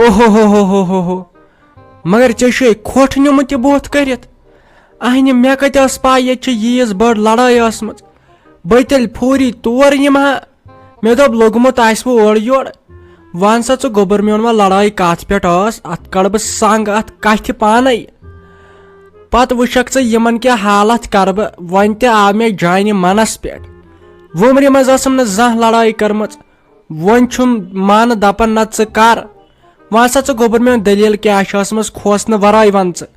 اوہ مگر ے کھوٹ نمت یہ بوت کرت اہنہ مے کت پا یہ ییز بڑ لڑائی ٲسمٕژ بہٕ تیٚلہِ فوری تور یِمہٕ ہا مےٚ دوٚپ لوٚگمُت آسہِ وۄنۍ اورٕ یورٕ وَن سا ژٕ گوٚبُر میون وۄنۍ لڑٲے کتھ پٮ۪ٹھ ٲس اتھ کڑٕ بہٕ سنگ اتھ کتھِ پانے پتہٕ وٕچھکھ ژٕ یِمن کیٛاہ حالت کرٕ بہٕ وۄنۍ تہِ آو مےٚ جانہِ منس پٮ۪ٹھ وُمرِ منٛز ٲسٕم نہٕ زانٛہہ لڑٲے کٔرمٕژ وۄنۍ چھُم مانہٕ دپان نہ ژٕ کر وَن سا ژٕ گوٚبُر میون دٔلیٖل کیٛاہ چھِ ٲسمٕژ کھوژنہٕ ورٲے وَن ژٕ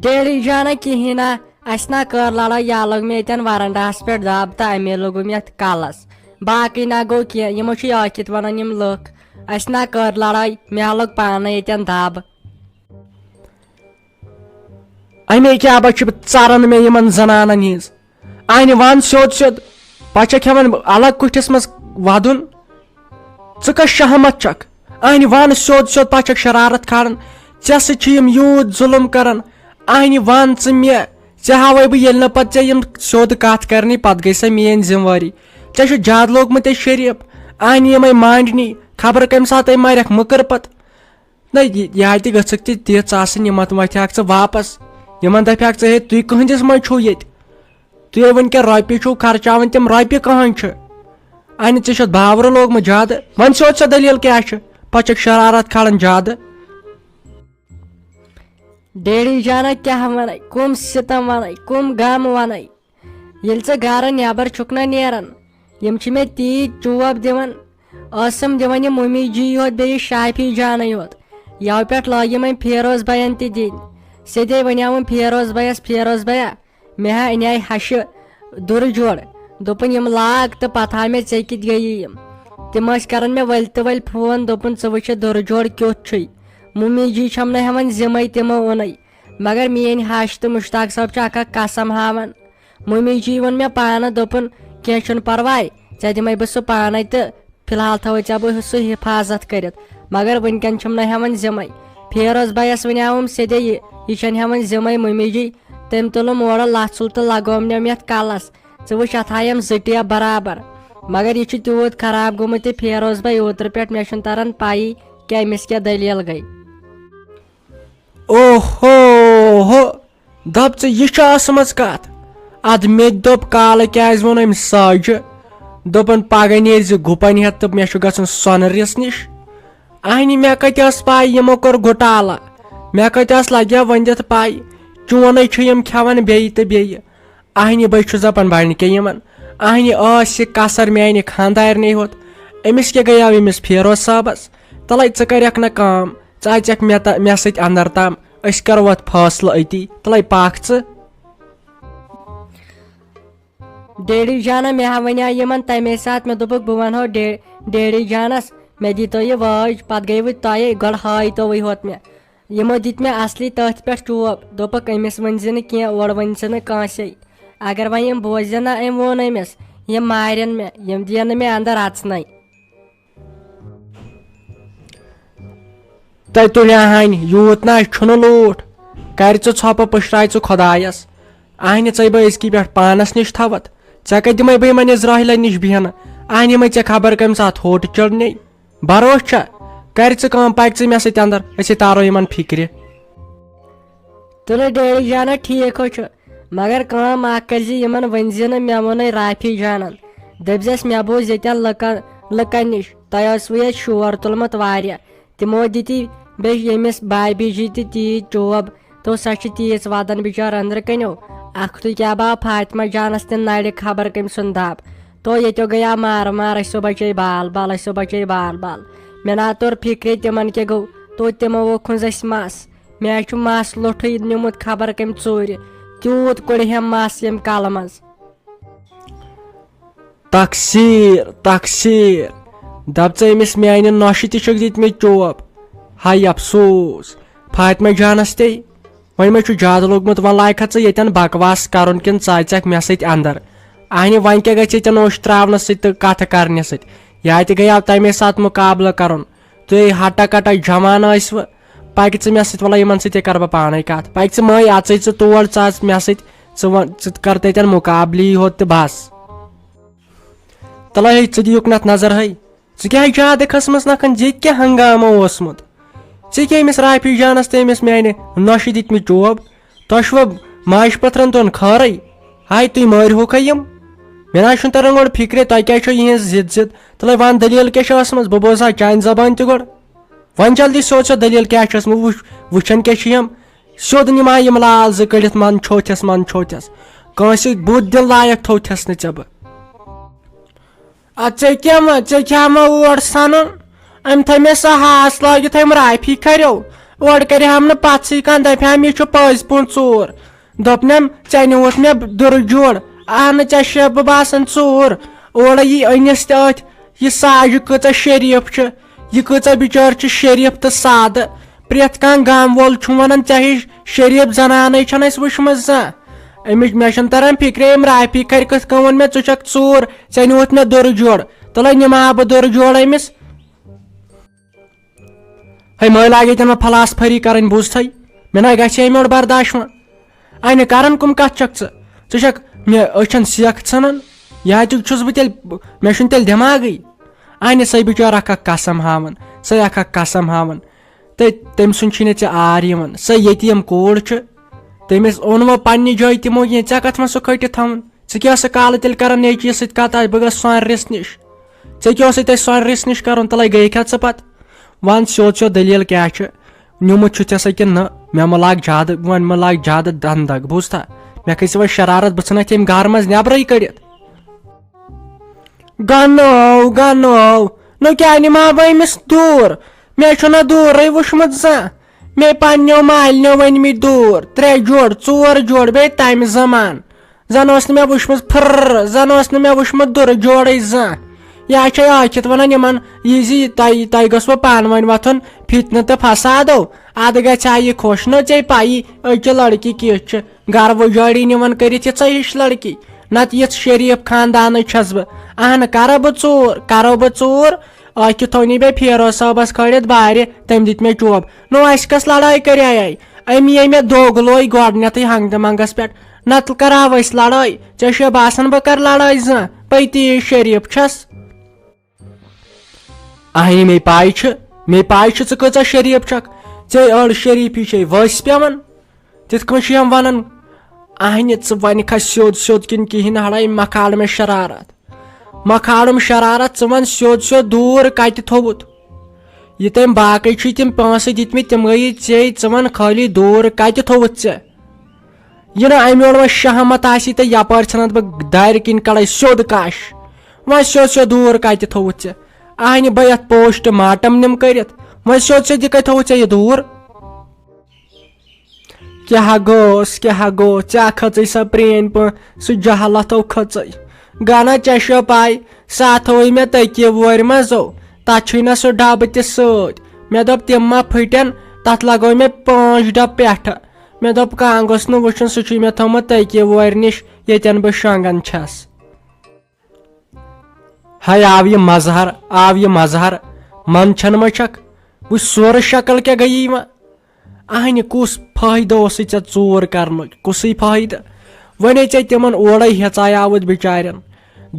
ڈیڈی جانا کہین نا اس نا کر لڑائی یا لوگ مے یتن ورنڈاہس پہ دب تو امے لوگم یت کلس باقی نہ گو کی یمو یاکت ونان یم لک اس نا کر لڑائی مے لوگ پانے یتن دب امے کیا بچ ژران مے یمن زنانن ہز اہنہِ ون سیود سیود پتہٕ چھکھ ہیوان الگ کُٹھس منٛز ودُن ژٕ کس شہمت چھکھ اہنہِ ون سیود سیود پتہٕ چھکھ شرارت کھالان ژےٚ سۭتۍ چھِ یِم یوٗت ظُلم کران اہنہِ ون ژٕ مےٚ ژےٚ ہاوے بہٕ ییٚلہِ نہٕ پتہٕ ژےٚ یِم سیوٚد کتھ کرنی پتہٕ گٔے سۄ میٲنۍ ذمہٕ وٲری ژےٚ چھُ زیادٕ لوگمُت ییٚتہِ شریٖف اہنہِ یِمے مانڈنی خبر کمہِ ساتہٕ مرکھ مٔکٕر پتہٕ نہ یا تہِ گژھکھ ژٕ تِژھ آسٕنۍ یِمن وتھِ ژٕ واپس یِمن دپہکھ ژٕ ہے تُہۍ کٕہٕنٛدِس منٛز چھُو ییٚتہِ تُہۍ وٕنکٮ۪ن رۄپیہِ چھُو خرچاوان تِم رۄپیہِ کٕہٕنۍ چھِ اہنہِ ژےٚ چھُتھ باورٕ لوگمُت زیادٕ وۄنۍ سیوٚد سۄ دٔلیٖل کیٛاہ چھِ پتہٕ چھکھ شرارت کھالان زیادٕ ڈیڈی جانا کیا ون کم ستم ون کم غم ون یل ژٕ گرٕ نیبر چھُکھ نہ نیران یم چھ مے تیٖتۍ چوب دِوان ٲسم دِوان یہِ ممی جی یوت بیٚیہِ شافی جانے یوت یو پٮ۪ٹھ لٲگِم وۄنۍ فیروز بین تہِ دِنۍ سیٚدے ونیاوُم فیروز بھیَس فیروز بھیا مےٚ ہا انے ہشہِ دُرٕ جوڑ دوٚپُن یِم لاگ تہٕ پتہٕ ہا مےٚ ژےٚ کِتھ گٔیی یِم تِم ٲسۍ کران مےٚ ؤلۍ تہٕ ؤلۍ فون دوٚپُن ژٕ وٕچھ دُرٕ جوڑ کیُتھ چھُے ممی جی چھم نہٕ ہٮ۪وان زِمے تِمو اوٚنٕے مگر میٲنۍ ہش تہٕ مشتاق صٲب چھِ اکھ اکھ قسم ہاوان ممی جی ووٚن مےٚ پانہٕ دوٚپُن کینٛہہ چھُنہٕ پرواے ژےٚ دِمے بہٕ سُہ پانے تہٕ فی الحال تھاوے ژےٚ بہٕ سُہ حفاظت کٔرِتھ مگر وٕنکٮ۪ن چھُم نہٕ ہٮ۪وان زِمے فیروز بھیَس ونیاوُم سیٚدے یہِ چھنہٕ ہٮ۪وان زِمے ممی جی تٔمۍ تُلُم اورٕ لژھُل تہٕ لگوونیم یتھ کلس ژٕ وٕچھ اتھ آیم 2 ٹیپ برابر مگر یہِ چھُ تیوٗت خراب گوٚمُت یہِ فیروز بھاے اوترٕ پٮ۪ٹھ مےٚ چھُنہٕ تران پایی کہِ أمِس کیٛاہ دٔلیٖل گٔے اوہو دپ ژٕ یہِ چھِ ٲسمٕژ کتھ ادٕ مےٚ تہِ دوٚپ کالہٕ کیٛازِ ووٚن أمۍ ساجہِ دوٚپُن پگہہ نیرِ زِ گُپن ہٮ۪تھ تہٕ مےٚ چھُ گژھُن سۄنرِس نِش اہنہِ مےٚ کتہِ ٲس پاے یِمو کوٚر گُٹالہ مےٚ کتہِ ٲس لگیا ؤنِتھ پاے چونے چھِ یِم کھٮ۪وان بیٚیہِ تہٕ بیٚیہِ اہنہِ بٔے چھُس دپان بنڈکے یِمن اہنہِ ٲس یہِ کثر میانہِ خانٛدارنٕے ہوت أمِس کیٛاہ گٔیاو أمِس فیروز صٲبس تلے ژٕ کریکھ نہٕ کٲم ژٕ اژکھ مےٚ سۭتۍ اندر تام أسۍ کرو اتھ فٲصلہٕ أتی تلے پاکھ ژٕ ڈیڈی جانا مےٚ ہا ونے یِمن تمے ساتہٕ مےٚ دوٚپُکھ بہٕ ونہو ڈیڈی جانس مےٚ دیٖتو یہِ وٲج پتہٕ گٔیوٕ تۄہے گۄڈٕ ہٲیتوٕے ہوت مےٚ یِمو دِتۍ مےٚ اصلی تٔتھۍ پٮ۪ٹھ چوب دوٚپُکھ أمِس ؤنۍ زِ نہٕ کینٛہہ اورٕ ؤنۍ زِ نہٕ کٲنٛسے اگر وۄنۍ یِم بوزن نہ أمۍ ووٚن أمِس یِم مارن مےٚ یِم دِین نہٕ مےٚ اندر اژنٕے تۄہہِ تُلیا ہانہِ یوٗت نہ چھُنہٕ لوٗٹھ کرِ ژٕ ژھۄپہٕ پٔشراے ژٕ خۄدایس اہنہِ ژٕے بہٕ أزکی پٮ۪ٹھ پانس نِش تھوتھ ژےٚ کتہِ دِمے بہٕ یِمن اسرٲیلن نِش بیہنہٕ اہنہِ مے ژےٚ خبر کمہِ ساتہٕ ہوٹ چڑنے بروس چھا کر ژٕ کٲم پکہِ ژٕ مےٚ سۭتۍ اندر أسے تارو یِمن فکرِ تُلو ڈیڈی جانا ٹھیٖک ہو چھُ مگر کٲم اکھ کٔرۍ زِ یِمن ؤنۍ زِ نہٕ مےٚ ووٚنُے رافی جانن دٔپزٮ۪س مےٚ بوٗز ییٚتٮ۪ن لُکن نِش تۄہہِ اوسوٕ ییٚتہِ شور تُلمُت واریاہ تِمو دِتی بیٚیہِ ییٚمِس بابی جی تہِ تیٖتۍ چوب تو سۄ چھِ تیٖژ ودان بِچار أنٛدرٕ کَنیو اکھتُے کیٛاہ باو فاطمہ جانس تہِ نرِ خبر کٔمۍ سُنٛد دب تو ییٚتیو گٔیاو مارٕ مار أسیو بچے بال بال أسیو بچے بال بال مےٚ نہ توٚر فِکرِ تِمن کیٛاہ گوٚو توتہِ تِمو ووٚکھُن اسہِ مس مےٚ چھُ مس لوٚٹھٕے نیوٗمُت خبر کٔمۍ ژوٗرِ تیوٗت کوٚڑہم مس ییٚمہِ کلہٕ منٛز تقسیٖر دپ ژٕ أمِس میانہِ نۄشہِ تہِ چھُکھ دِتمٕتۍ چوب ہاے افسوٗس فاطمہ جانس تے وۄنۍ مےٚ چھُ زیادٕ لوٚگمُت وۄنۍ لاگکھا ژٕ ییٚتٮ۪ن بکواس کرُن کِنہٕ ژٕ اژکھ مےٚ سۭتۍ اندر اہنہِ وۄنۍ کیٛاہ گژھِ ییٚتٮ۪ن اوٚش تراونس سۭتۍ تہٕ کتھٕ کرنہِ سۭتۍ یا تہِ گٔیاو تمے ساتہٕ مُقابلہٕ کرُن تُہۍ ہٹا کٹا جوان ٲسوٕ پکہِ ژٕ مےٚ سۭتۍ وَلے یِمن سۭتۍ کرٕ بہٕ پانے کتھ پکہِ ژٕ مٲے اژٕے ژٕ تور ژٕ اژ مےٚ سۭتۍ ژٕ کر تتٮ۪ن مُقابلہٕ ہوت تہٕ بس تلے ہے ژٕ دِیُکھ نتھ نظر ہے ژٕ زیادٕ کھٔسمٕژ نکھن ییٚتہِ کیٛاہ ہنگامہ اوسمُت ژےٚ أمِس رافی جانس تہٕ أمِس میانہِ نۄشہِ دِتمٕتۍ چوب تۄہہِ چھُوا ماجہِ پٔتھرن دۄن خٲرٕے ہاے تُہۍ مٲرۍہوکھا یِم مےٚ نہ چھُنہٕ تران گۄڈٕ فِکرِ تۄہہِ کیٛاہ چھو یِہٕنٛز ضد تُلے وَن دٔلیٖل کیٛاہ چھِ ٲسمٕژ بہٕ بوزہا چانہِ زبانہِ تہِ گۄڈٕ وۄنۍ جلدی سیوٚد سۄ دٔلیٖل کیٛاہ چھِ ٲسمٕژ وٕچھان کیٛاہ چھِ یِم سیوٚد نِمہا یِم لال زٕ کٔڑِتھ من چھوتھٮ۪س کٲنٛسہِ بُتھ دِنہٕ لایق تھوٚوتھٮ۪س نہٕ ژےٚ بہٕ ادٕ ژےٚ کیٛاہ ما اور سنُن أمۍ تھٲے مےٚ سۄ ہاس لٲگِتھ أمۍ رافی کھریو اورٕ کَرِہام نہٕ پَتہٕ کانٛہہ دَپہام یہِ چھُ پٔزۍ پٲٹھۍ ژوٗر دوٚپنم ژےٚ نیوٗتھ مےٚ دُرٕ جوڑ اہنہٕ ژےٚ چھےٚ بہٕ باسان ژوٗر اورٕ یی أنِس تہِ أتھۍ یہِ ساجہِ کۭژاہ شریٖف چھِ یہِ کۭژاہ بِچٲر چھِ شریٖف تہٕ سادٕ پرٛٮ۪تھ کانٛہہ گام وول چھُ وَنان ژےٚ ہِش شریٖف زنانٕے چھَنہٕ اَسہِ وٕچھمٕژ زانٛہہ أمِچ مےٚ چھُنہٕ تران فِکرے أمۍ رافی کَرِ کِتھ کٔنۍ ووٚن مےٚ ژٕ چھکھ ژوٗر ژےٚ نیوٗتھ مےٚ دُرٕ جوڑ تُلے نِمہٕ ہا بہٕ دُرٕ جوڑ أمِس ہے مٲلۍ لاگے تَن مےٚ فلاسفٔری کَرٕنۍ بوٗزتھٕے مےٚ نہ گژھِ اَمہِ یورٕ برداش وۄنۍ اَنہِ کَران کٕم کَتھ چھکھ ژٕ چھکھ مےٚ أچھن سیکھ ژھٕنان یا تہِ چھُس بہٕ تیٚلہِ مےٚ چھُنہٕ تیٚلہِ دٮ۪ماغٕے اَنہِ سۄے بِچٲر اکھ قسم ہاوان تہٕ تٔمۍ سُنٛد چھُے نہٕ ژےٚ آر یِوان سۄ ییٚتیٖم کوٗر چھِ تٔمِس اوٚن وۄنۍ پننہِ جایہِ تِمو کینٛہہ ژےٚ کتھ منٛز سُہ کھٔٹِتھ تھاوُن ژٕ کیٛاہ ٲسٕکھ کالہٕ تیٚلہِ کران نیچی سۭتۍ کتھ بہٕ گژھٕ سۄنرِس نِش ژےٚ کیٛاہ اوسُے تتہِ سۄنرِس نِش کرُن تَلے گٔیکھا ژٕ پتہٕ وَن سیوٚد دٔلیٖل کیٛاہ چھِ نیوٗمُت چھُ ژےٚ سۄ کِنہٕ نہ مےٚ مہ لاگ زیادٕ دن دگ بوٗزتھا مےٚ کھٔژِ وۄنۍ شرارت بہٕ ژھٕنکھ ییٚمہِ گرٕ منٛز نٮ۪برٕے کٔڑِتھ گنو نہٕ کیٛاہ نِمہا بہٕ أمِس دوٗر مےٚ چھُنہٕ دوٗرٕے وٕچھمُت زانٛہہ مےٚ پننیو مالنیو ؤنمٕتۍ دوٗر 3 جوڑ 4 جوڑ بیٚیہِ تمہِ زمان زن اوس نہٕ مےٚ وٕچھمٕژ زن اوس نہٕ مےٚ وٕچھمُت دُرٕ جوڑٕے زانٛہہ یا چھے ٲکھِتھ ونان یِمن یہِ زِ تۄہہِ گوٚژھوٕ پانہٕ ؤنۍ وۄتھُن فِتنہٕ تہٕ فسادو ادٕ گژھِ ہا یہِ خۄش نہ ژےٚ پایی أچہِ لڑکی کِژھ چھِ گرٕ وُجٲڑی نِوان کٔرِتھ یِژھے ہِش لڑکی نتہٕ یِژھ شریٖف خاندانٕچ چھس بہٕ اہنہٕ کرو بہٕ ژوٗر ٲکھِتھ تھونی بیٚیہِ فیروز صٲبس کھٲلِتھ بارِ تٔمۍ دِتۍ مےٚ چوب نو اَسہِ کۄس لڑٲے کریے أمۍ یے مےٚ دوٚگ گۄڈنیتھٕے ہنگتہٕ منگس پٮ۪ٹھ نتہٕ کرہاو أسۍ لڑٲے ژےٚ چھُ باسان بہٕ کرٕ لڑٲے زانٛہہ بے تیٖژ شریٖف چھس اہنہِ مے پاے چھِ ژٕ کۭژاہ شریٖف چھکھ ژےٚ أڑ شریٖفی چھے ؤسۍ پیوان تِتھ کٔنۍ چھِ یِم ونان اہنہِ ژٕ ونکھا سیوٚد کِنہٕ کِہینۍ ہڑے مکھاڑ مےٚ شرارت ژٕ ون سیوٚد دوٗر کتہِ تھوٚوُتھ یہِ تٔمۍ باقٕے چھُے تِم پونٛسہٕ دِتمٕتۍ تِم گٔیی ژےٚ ژٕ ون خٲلی دوٗر کتہِ تھوٚوُتھ ژےٚ یہِ نہٕ امہِ یورٕ وۄنۍ شہمت آسی تہٕ یپٲرۍ ژھٕنتھ بہٕ دارِ کِنۍ کڑے سیوٚد کش وۄنۍ سیوٚد دوٗر کتہِ تھوٚوُتھ ژےٚ اہنہِ بہٕ یتھ پوسٹ ماٹم نِم کٔرِتھ وۄنۍ سیوٚد یہِ کتہِ تھوٚوُتھ ژےٚ یہِ دوٗر کیٛاہ گوٚو ژےٚ کھٔژٕے سۄ پرٛٲنۍ سُہ جہلتو کھٔژٕے گنا ژےٚ چھو پاے سۄ تھوٚوٕے مےٚ تٔکیہِ وورِ منٛزو تتھ چھُے نہ سُہ ڈبہٕ تہِ سۭتۍ مےٚ دوٚپ تِم ما پھٕٹن تتھ لگٲو مےٚ 5 ڈبہٕ پٮ۪ٹھٕ مےٚ دوٚپ کانٛہہ گوٚژھ نہٕ وٕچھُن سُہ چھُے مےٚ تھوٚومُت تٔکیہِ وورِ نِش ییٚتٮ۪ن بہٕ شۄنٛگان چھس ہاے آو یہِ مظہر من چھنہٕ ما چھکھ وٕچھ سورٕ شکل کیٛاہ گٔیی وۄنۍ اہنہِ کُس فٲیدٕ اوسُے ژےٚ ژوٗر کرنُک کُسٕے فٲیدٕ وۄنۍ ژےٚ تِمن اورے ہیژایاوُتھ بِچارٮ۪ن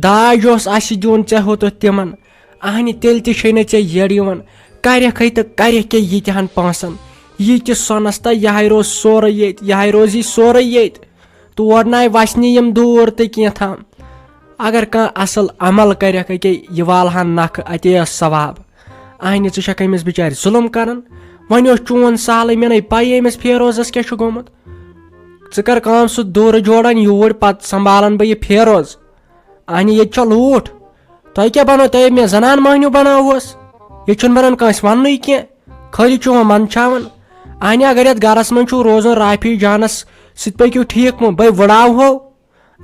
داج اوس اسہِ دیُن ژےٚ ہیوٚتُتھ تِمن اہنہِ تیٚلہِ تہِ چھے نہٕ ژےٚ یٔڈ یِوان کرکھٕے تہٕ کرکھ کیٛاہ ییٖتہن پونٛسن ییٖتِس سۄنس تہٕ یِہے روز سورُے ییٚتہِ تور ناے وسنہِ یِم دوٗر تہٕ کینٛژھام اگر کانٛہہ اصل عمل کرکھ أکے یہِ والہن نکھٕ اتے ٲس ثواب اہنہِ ژٕ چھکھ أمِس بِچارِ ظُلم کران وۄنۍ اوس چون سہلٕے مےٚ نَے پاے أمِس فیروزس کیٛاہ چھُ گوٚمُت ژٕ کر کٲم سُہ دوٗرٕ جوڑن یوٗرۍ پتہٕ سنبھالن بہٕ یہِ فیروز اہنہِ ییٚتہِ چھا لوٗٹھ تۄہہِ کیٛاہ بنو تۄہہِ مےٚ زنان مٔہنیوٗ بناوہوس ییٚتہِ چھُنہٕ بنان کٲنٛسہِ وننُے کینٛہہ خٲلی چھُ وۄنۍ منٛدچھاوان اہنہِ اگر یتھ گرس منٛز چھُو روزُن رافی جانس سۭتۍ پٔکِو ٹھیٖک پٲٹھۍ بے وٕڑاوہو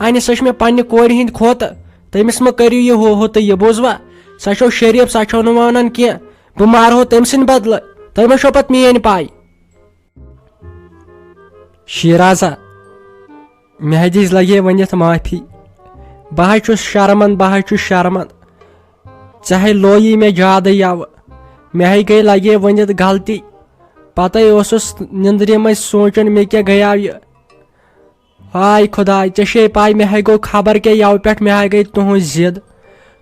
اہنہِ سۄ چھِ مےٚ پننہِ کورِ ہٕنٛدۍ کھۄتہٕ تٔمِس مہ کٔرِو یہِ ہُہ تہٕ یہِ بوٗزوا سۄ چھو شریٖف سۄ چھو نہٕ ونان کینٛہہ بہٕ مارہو تٔمۍ سٕنٛدِ بدلہٕ تۄہہِ ما چھو پتہٕ میٲنۍ پاے شیرازا مےٚ حظ لگے ؤنِتھ معافی بہٕ حظ چھُس شرمنٛد ژےٚ ہے لویی مےٚ زیادٕ یوٕ مےٚ ہے گٔے لگے ؤنِتھ غلطی پتے اوسُس نِندرِ منٛز سونٛچان مےٚ کیٛاہ گٔیاو یہِ ہاے خۄداے ژےٚ چھے پاے مےٚ ہے گوٚو خبر کیٛاہ یوٕ پٮ۪ٹھ مےٚ ہے گٔے تُہنٛز ضد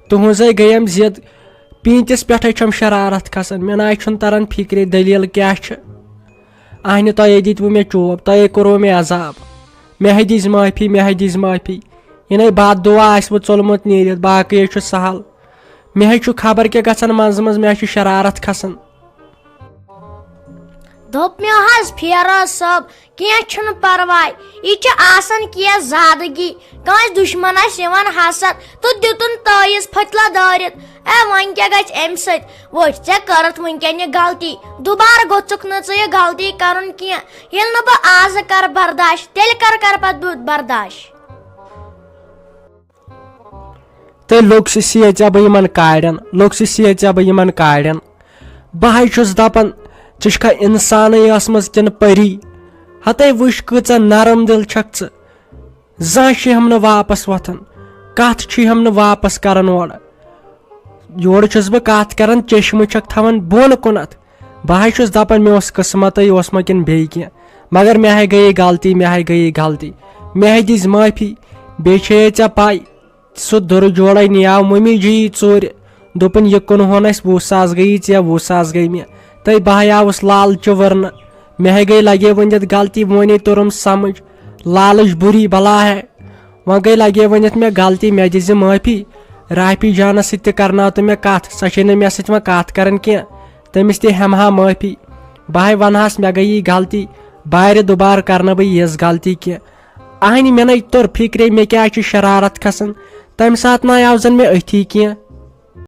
تُہنٛزے گٔیم ضد پیٖنٛتِس پٮ۪ٹھے چھم شرارت کھسان مےٚ ناے چھُنہٕ تران فِکرِ دٔلیٖل کیٛاہ چھِ اہنہِ تۄہے دِتوٕ مےٚ چوب تۄہے کوٚروٕ مےٚ عذاب مےٚ ہے دِژ معٲفی مےٚ ہے دِژ معٲفی یِنَے بد دُعا آسوٕ ژوٚلمُت نیٖرِتھ باقٕے ہے چھُ سہل مےٚ ہے چھُ خبر کیٛاہ گژھان منٛزٕ منٛزٕ مےٚ چھُ شرارت کھسان دوٚپ مےٚ حظ فیروز صٲب کینٛہہ چھُنہٕ پرواے یہِ چھِ آسان کینٛہہ زادگی کٲنٛسہِ دُشمن آسہِ یِوان حسد تہٕ دِتُن تٲیٖز پھٔتلہ دٲرِتھ وۄنۍ کیٛاہ گژھِ امہِ سۭتۍ وٕچھ ژےٚ کٔرٕتھ وٕنکیٚن یہِ غلطی دُبارٕ گوٚژھُکھ نہٕ ژٕ یہِ غلطی کرُن کینٛہہ ییٚلہِ نہٕ بہٕ آزٕ کرٕ برداش تیٚلہِ کر پتہٕ بہٕ برداش تہٕ لوٚگسہٕ سیٖژ بہٕ یِمن کاڑٮ۪ن لوٚگسہٕ سیٖژ بہٕ یِمن کاڑٮ۪ن بہٕ ہے چھُس دپان ژٕ چھکھا انسانٕے ٲسمٕژ کِنہٕ پری ہتے وٕچھ کۭژاہ نرم دل چھکھ ژٕ زانٛہہ چھِہم نہٕ واپس وۄتھان کتھ چھِہم نہٕ واپس کران اورٕ یورٕ چھُس بہٕ کتھ کران چشمہٕ چھکھ تھاوان بۄن کُنتھ بہٕ ہے چھُس دپان مےٚ اوس قٕسمتٕے اوس ما کِنہٕ بیٚیہِ کینٛہہ مگر مےٚ ہے گٔیے غلطی مےٚ ہے دِژ معٲفی بیٚیہِ چھے ژےٚ پاے سُہ دُرٕ جوڑے نِیاو ممی جی ژوٗرِ دوٚپُن یہِ کٕنہون اسہِ 20,000 گٔیی ژےٚ 20,000 گٔے مےٚ تہٕ بہٕ ہے آوُس لالچہِ ورنہٕ مےٚ ہے گٔے لگے ؤنِتھ غلطی وۄنۍ توٚرُم سمجھ لالٕچ بُری بلا ہے وۄنۍ گٔے لگے ؤنِتھ مےٚ غلطی مےٚ دِژِ معٲفی رافی جانس سۭتۍ تہِ کرناو تہٕ مےٚ کتھ سۄ چھے نہٕ مےٚ سۭتۍ وۄنۍ کتھ کران کینٛہہ تٔمِس تہِ ہٮ۪مہٕ ہا معٲفی بہٕ ہے ونہس مےٚ گٔیی غلطی بارِ دُبارٕ کرنہٕ بہٕ یِژھ غلطی کینٛہہ اہنہِ مےٚ نَے توٚر فِکرے مےٚ کیٛازِ چھِ شرارت کھسان تمہِ ساتہٕ نَے آو زن مےٚ أتھی کینٛہہ